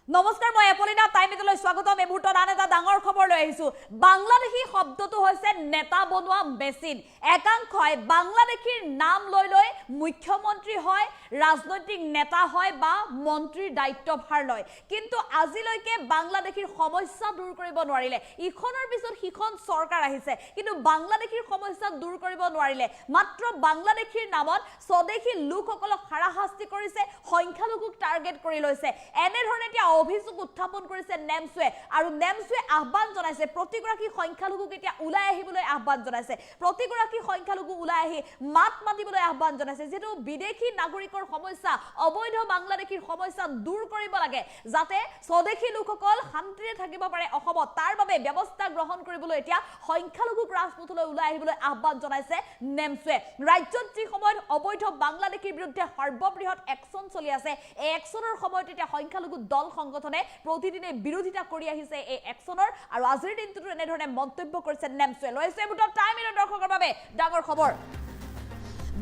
নমস্কাৰ মই এপলিনা টাইমিটলৈ স্বাগতম এই মুহূৰ্তত আন এটা ডাঙৰ খবৰ লৈ আহিছো বাংলাদেশী শব্দটো হৈছে নেতা বনোৱা মেচিন একাংশই বাংলাদেশীৰ নাম লৈ লৈ মুখ্যমন্ত্ৰী হয় ৰাজনৈতিক নেতা হয় বা মন্ত্ৰীৰ দায়িত্বভাৰ লয় কিন্তু আজিলৈকে বাংলাদেশীৰ সমস্যা দূৰ কৰিব নোৱাৰিলে ইখনৰ পিছত সিখন চৰকাৰ আহিছে কিন্তু বাংলাদেশীৰ সমস্যা দূৰ কৰিব নোৱাৰিলে মাত্ৰ বাংলাদেশীৰ নামত স্বদেশী লোকসকলক হাৰাশাস্তি কৰিছে সংখ্যালঘুক টাৰ্গেট কৰি লৈছে এনে ধৰণে এতিয়া অভিযোগ উত্থাপন কৰিছে নেমছৱে আৰু নেমছৱে আহ্বান জনাইছে প্ৰতিগৰাকী সংখ্যালঘুক এতিয়া ওলাই আহিবলৈ আহ্বান জনাইছে প্ৰতিগৰাকী সংখ্যালঘু ওলাই আহি মাত মাতিবলৈ আহ্বান জনাইছে যেটো বিদেশী নাগৰিকৰ সমস্যা অবৈধ বাংলাদেশীৰ সমস্যা দূৰ কৰিব লাগে যাতে স্বদেশী লোকসকল শান্তিৰে থাকিব পাৰে অসমত তাৰ বাবে ব্যৱস্থা গ্ৰহণ কৰিবলৈ এতিয়া সংখ্যালঘুক ৰাজপথলৈ ওলাই আহিবলৈ আহ্বান জনাইছে নেমছৱে ৰাজ্যত যি সময়ত অবৈধ বাংলাদেশীৰ বিৰুদ্ধে সৰ্ববৃহৎ একচন চলি আছে এই একচনৰ সময়ত এতিয়া সংখ্যালঘু দল সংগঠনে প্ৰতিদিনে বিৰোধিতা কৰি আহিছে এই একচনৰ আৰু আজিৰ দিনটোত এনে ধৰণে মন্তব্য কৰিছে নেমছৱে লৈছে বুটৰ টাইম ইনৰ দৰ্শকৰ বাবে ডাঙৰ খবৰ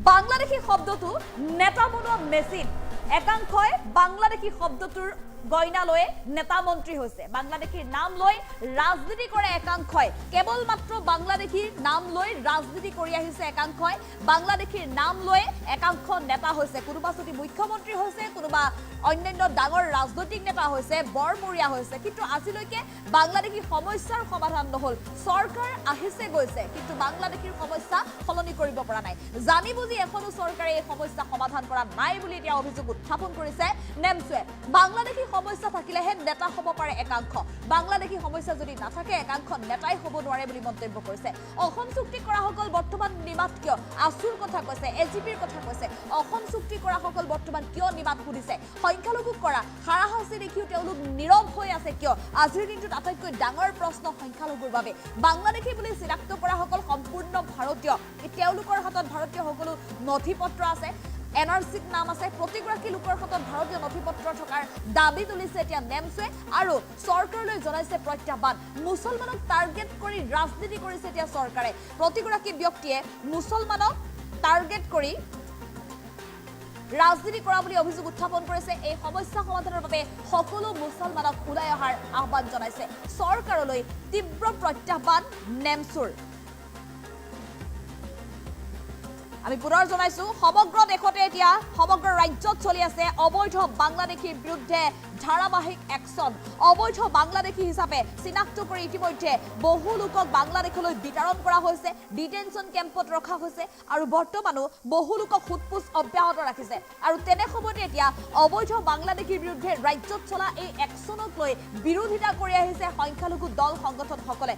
বাংলাদেশী শব্দটো নেতা বনোৱা মেচিন একাংশই বাংলাদেশী শব্দটোৰ গয়না লৈ নেতা মন্ত্ৰী হৈছে বাংলাদেশীৰ নাম লৈ ৰাজনীতি কৰে একাংশই কেৱল মাত্ৰ বাংলাদেশীৰ নাম লৈ ৰাজনীতি কৰি আহিছে একাংশই বাংলাদেশীৰ নাম লৈ একাংশ নেতা হৈছে কোনোবা যদি মুখ্যমন্ত্ৰী হৈছে কোনোবা অন্যান্য ডাঙৰ ৰাজনৈতিক নেতা হৈছে বৰমৰীয়া হৈছে কিন্তু আজিলৈকে বাংলাদেশী সমস্যাৰ সমাধান নহল চৰকাৰ আহিছে গৈছে কিন্তু বাংলাদেশীৰ সমস্যা সলনি কৰিব পৰা নাই জানি বুজি এখনো চৰকাৰে এই সমস্যা সমাধান কৰা নাই বুলি এতিয়া অভিযোগ উত্থাপন কৰিছে নেমছৱে বাংলাদেশী সমস্যা থাকিলেহে নেতা হ'ব পাৰে একাংশ বাংলাদেশী সমস্যা যদি নাথাকে একাংশ নেতাই হ'ব নোৱাৰে বুলি মন্তব্য কৰিছে অসম চুক্তি কৰা সকল বৰ্তমান নিমাত কিয় আসুৰ কথা কৈছে এজিপিৰ কথা কৈছে অসম চুক্তি কৰা সকল বৰ্তমান কিয় নিমাত সুধিছে সংখ্যালঘুক কৰা হাৰাশাস্তি দেখিও তেওঁলোক নীৰৱ হৈ আছে কিয় আজিৰ দিনটোত আটাইতকৈ ডাঙৰ প্ৰশ্ন সংখ্যালঘুৰ বাবে বাংলাদেশী বুলি চিনাক্ত কৰা সকল সম্পূৰ্ণ ভাৰতীয় তেওঁলোকৰ হাতত ভাৰতীয় সকলো নথিপত্ৰ আছে এনআৰসিত নাম আছে প্ৰতিগৰাকী লোকৰ হাতত ভাৰতীয় নথিপত্ৰ থকাৰ দাবী তুলিছে এতিয়া নেমছৱে আৰু চৰকাৰলৈ জনাইছে প্ৰত্যাহ্বান মুছলমানক টাৰ্গেট কৰি ৰাজনীতি কৰিছে এতিয়া চৰকাৰে প্ৰতিগৰাকী ব্যক্তিয়ে মুছলমানক টাৰ্গেট কৰি ৰাজনীতি কৰা বুলি অভিযোগ উত্থাপন কৰিছে এই সমস্যা সমাধানৰ বাবে সকলো মুছলমানক ওলাই অহাৰ আহ্বান জনাইছে চৰকাৰলৈ তীব্ৰ প্ৰত্যাহ্বান নেমছৰ আমি পুনৰ জনাইছো সমগ্ৰ দেশতে এতিয়া সমগ্ৰ ৰাজ্যত চলি আছে অবৈধ বাংলাদেশীৰ বিৰুদ্ধে ধাৰাবাহিক একচন অবৈধ বাংলাদেশী হিচাপে চিনাক্ত কৰি ইতিমধ্যে বহু লোকক বাংলাদেশলৈ বিতৰণ কৰা হৈছে ডিটেনশন কেম্পত ৰখা হৈছে আৰু বৰ্তমানো বহু লোকক খুটপুছ অব্যাহত ৰাখিছে আৰু তেনে সময়তে এতিয়া অবৈধ বাংলাদেশীৰ বিৰুদ্ধে ৰাজ্যত চলা এই একচনক লৈ বিৰোধিতা কৰি আহিছে সংখ্যালঘু দল সংগঠনসকলে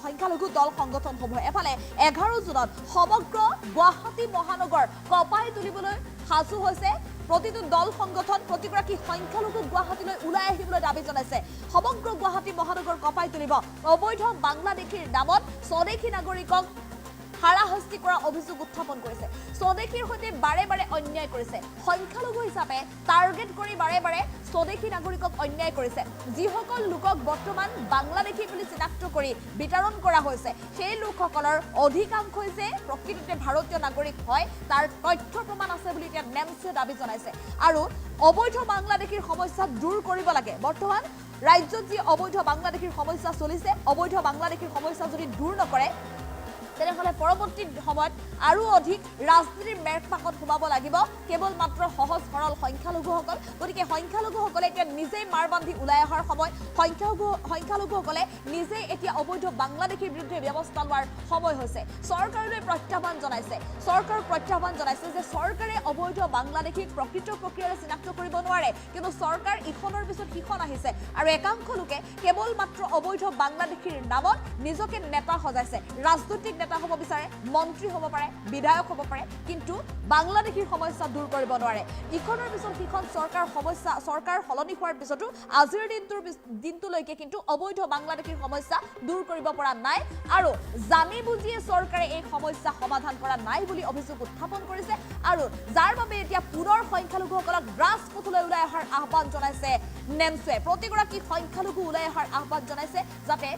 সংখ্যালঘু দল সংগঠনসমূহ এফালে 11 জুনত সমগ্ৰ গুৱাহাটী মহানগৰ কপাই তুলিবলৈ সাজু হৈছে প্ৰতিটো দল সংগঠন প্ৰতিগৰাকী সংখ্যালঘু গুৱাহাটীলৈ ওলাই আহিবলৈ দাবী জনাইছে সমগ্ৰ গুৱাহাটী মহানগৰ কপাই তুলিব অবৈধ বাংলাদেশীৰ নামত স্বদেশী নাগৰিকক হাৰাশাস্তি কৰা অভিযোগ উত্থাপন কৰিছে স্বদেশীৰ সৈতে বাৰে বাৰে অন্যায় কৰিছে সংখ্যালঘু হিচাপে টাৰ্গেট কৰি বাৰে বাৰে স্বদেশী নাগৰিকক অন্যায় কৰিছে যিসকল লোকক বৰ্তমান বাংলাদেশী বুলি চিনাক্ত কৰি বিতৰণ কৰা হৈছে সেই লোকসকলৰ অধিকাংশই যে প্ৰকৃততে ভাৰতীয় নাগৰিক হয় তাৰ তথ্য প্ৰমাণ আছে বুলি এতিয়া নেমছৱে দাবী জনাইছে আৰু অবৈধ বাংলাদেশীৰ সমস্যা দূৰ কৰিব লাগে বৰ্তমান ৰাজ্যত যি অবৈধ বাংলাদেশীৰ সমস্যা চলিছে অবৈধ বাংলাদেশীৰ সমস্যা যদি দূৰ নকৰে তেনেহলে পৰৱৰ্তী সময়ত আৰু অধিক ৰাজনীতিৰ মেৰপাকত সোমাব লাগিব কেৱল মাত্ৰ সহজ সৰল সংখ্যালঘুসকল গতিকে সংখ্যালঘুসকলে এতিয়া নিজেই মাৰ বান্ধি ওলাই অহাৰ সময় সংখ্যালঘুসকলে নিজেই এতিয়া অবৈধ বাংলাদেশীৰ বিৰুদ্ধে ব্যৱস্থা লোৱাৰ সময় হৈছে চৰকাৰলৈ প্ৰত্যাহ্বান জনাইছে চৰকাৰক প্ৰত্যাহ্বান জনাইছে যে চৰকাৰে অবৈধ বাংলাদেশীক প্ৰকৃত প্ৰক্ৰিয়াৰে চিনাক্ত কৰিব নোৱাৰে কিন্তু চৰকাৰ ইখনৰ পিছত সিখন আহিছে আৰু একাংশ লোকে কেৱল মাত্ৰ অবৈধ বাংলাদেশীৰ নামত নিজকে নেতা সজাইছে ৰাজনৈতিক নেতা হ'ব বিচাৰে মন্ত্ৰী হ'ব পাৰে বিধায়ক হ'ব পাৰে কিন্তু বাংলাদেশীৰ সমস্যা দূৰ কৰিব নোৱাৰে ইখনৰ পিছত সিখন চৰকাৰ সলনি হোৱাৰ পিছতো আজিৰ দিনটোলৈকে কিন্তু অবৈধ বাংলাদেশীৰ সমস্যা দূৰ কৰিব পৰা নাই আৰু জানি বুজিয়ে চৰকাৰে এই সমস্যা সমাধান কৰা নাই বুলি অভিযোগ উত্থাপন কৰিছে আৰু যাৰ বাবে এতিয়া পুনৰ সংখ্যালঘুসকলক ৰাজপথলৈ ওলাই অহাৰ আহ্বান জনাইছে নেমছৱে প্ৰতিগৰাকী সংখ্যালঘু ওলাই অহাৰ আহ্বান জনাইছে যাতে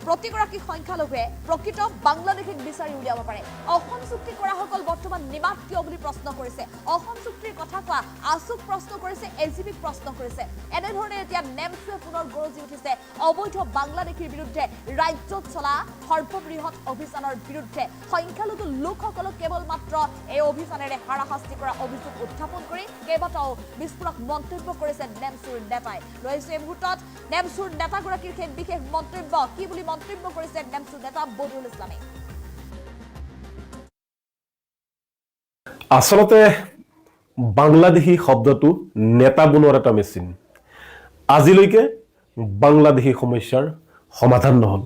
প্ৰতিগৰাকী সংখ্যালঘুৱে প্ৰকৃত বাংলাদেশীক বিচাৰি উলিয়াব পাৰে অসম চুক্তি কৰা সকল বৰ্তমান নিমাত কিয় বুলি প্ৰশ্ন কৰিছে অসম চুক্তিৰ কথা কোৱা আছুক প্ৰশ্ন কৰিছে এজিপিক প্ৰশ্ন কৰিছে এনেধৰণে এতিয়া নেমছুৱে পুনৰ গৰজি উঠিছে অবৈধ বাংলাদেশীৰ বিৰুদ্ধে ৰাজ্যত চলা সৰ্ববৃহৎ অভিযানৰ বিৰুদ্ধে সংখ্যালঘু লোকসকলক কেৱল মাত্ৰ এই অভিযানেৰে হাৰাশাস্তি কৰা অভিযোগ উত্থাপন কৰি কেইবাটাও বিস্ফোৰক মন্তব্য কৰিছে নেমছুৰ নেতাই লৈছে এই মুহূৰ্তত নেমছুৰ নেতাগৰাকীৰ বিশেষ মন্তব্য কি বুলি মন্তব্য কৰিছে নেমছুৰ নেতা বদিউল ইছলামে আসলতে বাংলাদেশী শব্দটো নেতা বনোৱাৰ এটা মেচিন আজিলৈকে বাংলাদেশী সমস্যাৰ সমাধান নহল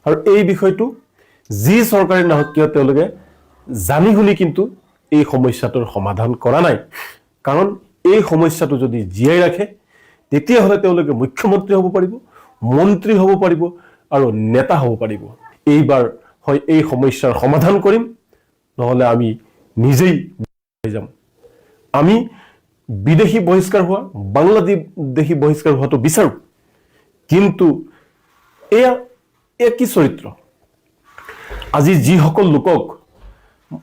আৰু এই বিষয়টো যি চৰকাৰী নহওক কিয় তেওঁলোকে জানি শুনি কিন্তু এই সমস্যাটোৰ সমাধান কৰা নাই কাৰণ এই সমস্যাটো যদি জীয়াই ৰাখে তেতিয়াহ'লে তেওঁলোকে মুখ্যমন্ত্ৰী হ'ব পাৰিব মন্ত্ৰী হ'ব পাৰিব আৰু নেতা হ'ব পাৰিব এইবাৰ হয় এই সমস্যাৰ সমাধান কৰিম নহলে আমি নিজেই যাম আমি বিদেশী বহিষ্কাৰ হোৱা বাংলাদেশী বহিষ্কাৰ হোৱাটো বিচাৰো কিন্তু এয়া কি চৰিত্ৰ আজি যিসকল লোকক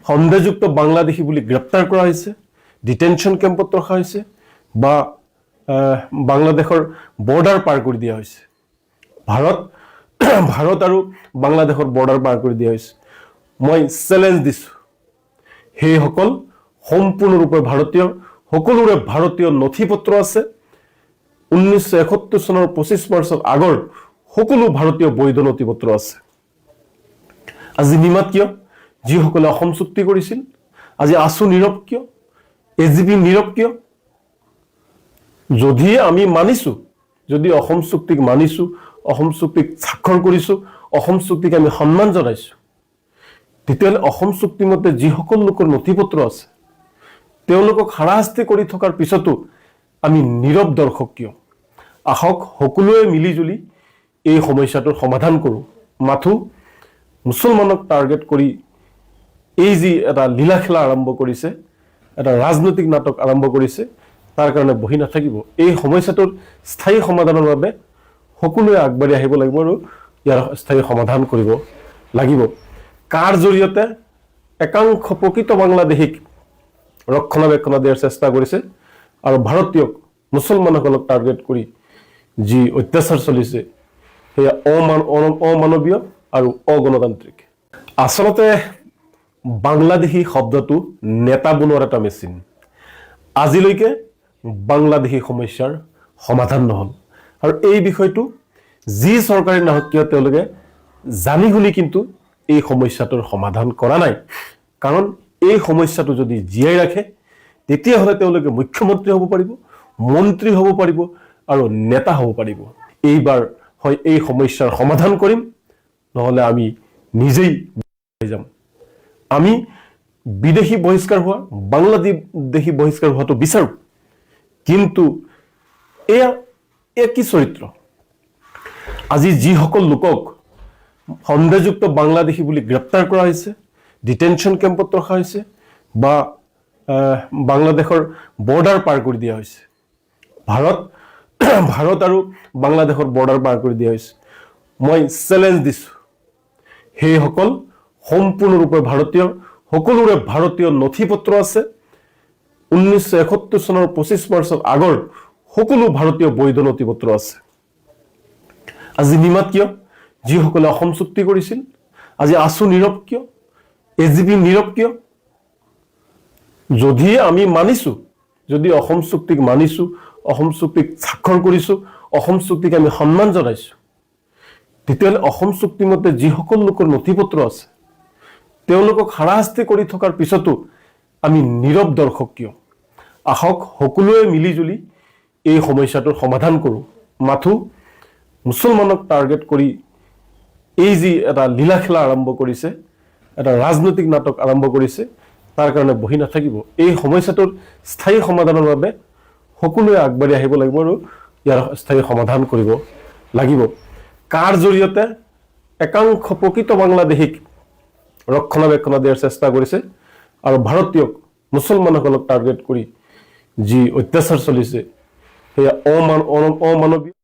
সন্দেহযুক্ত বাংলাদেশী বুলি গ্ৰেপ্তাৰ কৰা হৈছে ডিটেনশ্যন কেম্পত ৰখা হৈছে বা বাংলাদেশৰ বৰ্ডাৰ পাৰ কৰি দিয়া হৈছে ভাৰত আৰু বাংলাদেশৰ বৰ্ডাৰ পাৰ কৰি দিয়া হৈছে মই চ্যালেঞ্জ দিছো সেইসকল সম্পূৰ্ণৰূপে ভাৰতীয় সকলোৰে ভাৰতীয় নথিপত্ৰ আছে 1971 চনৰ 25 মাৰ্চৰ আগৰ সকলো ভাৰতীয় বৈধ নথিপত্ৰ আছে আজি নিমাত কিয় যিসকলে অসম চুক্তি কৰিছিল আজি আছু নীৰৱ কিয় এজিপি নীৰৱ কিয় যদি আমি মানিছো যদি অসম চুক্তিক মানিছো অসম চুক্তিক স্বাক্ষৰ কৰিছো অসম চুক্তিক আমি সন্মান জনাইছো তেতিয়াহ'লে অসম চুক্তি মতে যিসকল লোকৰ নথিপত্ৰ আছে তেওঁলোকক হাৰাশাস্তি কৰি থকাৰ পিছতো আমি নীৰৱ দৰ্শক কিয় আহক সকলোৱে মিলিজুলি এই সমস্যাটোৰ সমাধান কৰোঁ মাথো মুছলমানক টাৰ্গেট কৰি এই যি এটা লীলা খেলা আৰম্ভ কৰিছে এটা ৰাজনৈতিক নাটক আৰম্ভ কৰিছে তাৰ কাৰণে বহি নাথাকিব এই সমস্যাটোৰ স্থায়ী সমাধানৰ বাবে সকলোৱে আগবাঢ়ি আহিব লাগিব আৰু ইয়াৰ স্থায়ী সমাধান কৰিব লাগিব কাৰ জৰিয়তে একাংশ প্ৰকৃত বাংলাদেশীক ৰক্ষণাবেক্ষণ দিয়াৰ চেষ্টা কৰিছে আৰু ভাৰতীয় মুছলমানসকলক টাৰ্গেট কৰি যি অত্যাচাৰ চলিছে সেয়া অমানৱীয় আৰু অগণতান্ত্ৰিক আসলতে বাংলাদেশী শব্দটো নেতা বনোৱাৰ এটা মেচিন আজিলৈকে বাংলাদেশী সমস্যাৰ সমাধান নহল আৰু এই বিষয়টো যি চৰকাৰী নহওক কিয় তেওঁলোকে জানি শুনি কিন্তু এই সমস্যাটোৰ সমাধান কৰা নাই কাৰণ এই সমস্যাটো যদি জীয়াই ৰাখে তেতিয়াহ'লে তেওঁলোকে মুখ্যমন্ত্ৰী হ'ব পাৰিব মন্ত্ৰী হ'ব পাৰিব আৰু নেতা হ'ব পাৰিব এইবাৰ হয় এই সমস্যাৰ সমাধান কৰিম নহলে আমি নিজেই যাম আমি বিদেশী বহিষ্কাৰ হোৱা বাংলাদেশী বহিষ্কাৰ হোৱাটো বিচাৰো কিন্তু এয়া কি চৰিত্ৰ আজি যিসকল লোকক সন্দেহযুক্ত বাংলাদেশী বুলি গ্ৰেপ্তাৰ কৰা হৈছে ডিটেনশ্যন কেম্পত ৰখা হৈছে বা বাংলাদেশৰ বৰ্ডাৰ পাৰ কৰি দিয়া হৈছে ভাৰত আৰু বাংলাদেশৰ বৰ্ডাৰ পাৰ কৰি দিয়া হৈছে মই চ্যালেঞ্জ দিছো সেইসকল সম্পূৰ্ণৰূপে ভাৰতীয় সকলোৰে ভাৰতীয় নথিপত্ৰ আছে 1971 চনৰ 25 মাৰ্চৰ আগৰ সকলো ভাৰতীয় বৈধ নথিপত্ৰ আছে আজি নিমাত কিয় যিসকলে অসম চুক্তি কৰিছিল আজি আছু নীৰৱ কিয় এজিপি নীৰৱ কিয় যদি আমি মানিছো যদি অসম চুক্তিক মানিছো অসম চুক্তিক স্বাক্ষৰ কৰিছো অসম চুক্তিক আমি সন্মান জনাইছো তেতিয়াহ'লে অসম চুক্তি মতে যিসকল লোকৰ নথিপত্ৰ আছে তেওঁলোকক হাৰাশাস্তি কৰি থকাৰ পিছতো আমি নীৰৱ দৰ্শক কিয় আহক সকলোৱে মিলিজুলি এই সমস্যাটোৰ সমাধান কৰোঁ মাথো মুছলমানক টাৰ্গেট কৰি এই যি এটা লীলা খেলা আৰম্ভ কৰিছে এটা ৰাজনৈতিক নাটক আৰম্ভ কৰিছে তাৰ কাৰণে বহি নাথাকিব এই সমস্যাটোৰ স্থায়ী সমাধানৰ বাবে সকলোৱে আগবাঢ়ি আহিব লাগিব আৰু ইয়াৰ স্থায়ী সমাধান কৰিব লাগিব কাৰ জৰিয়তে একাংশ প্ৰকৃত বাংলাদেশীক ৰক্ষণাবেক্ষণ দিয়াৰ চেষ্টা কৰিছে আৰু ভাৰতীয় মুছলমানসকলক টাৰ্গেট কৰি যি অত্যাচাৰ চলিছে সেয়া অমানৱীয়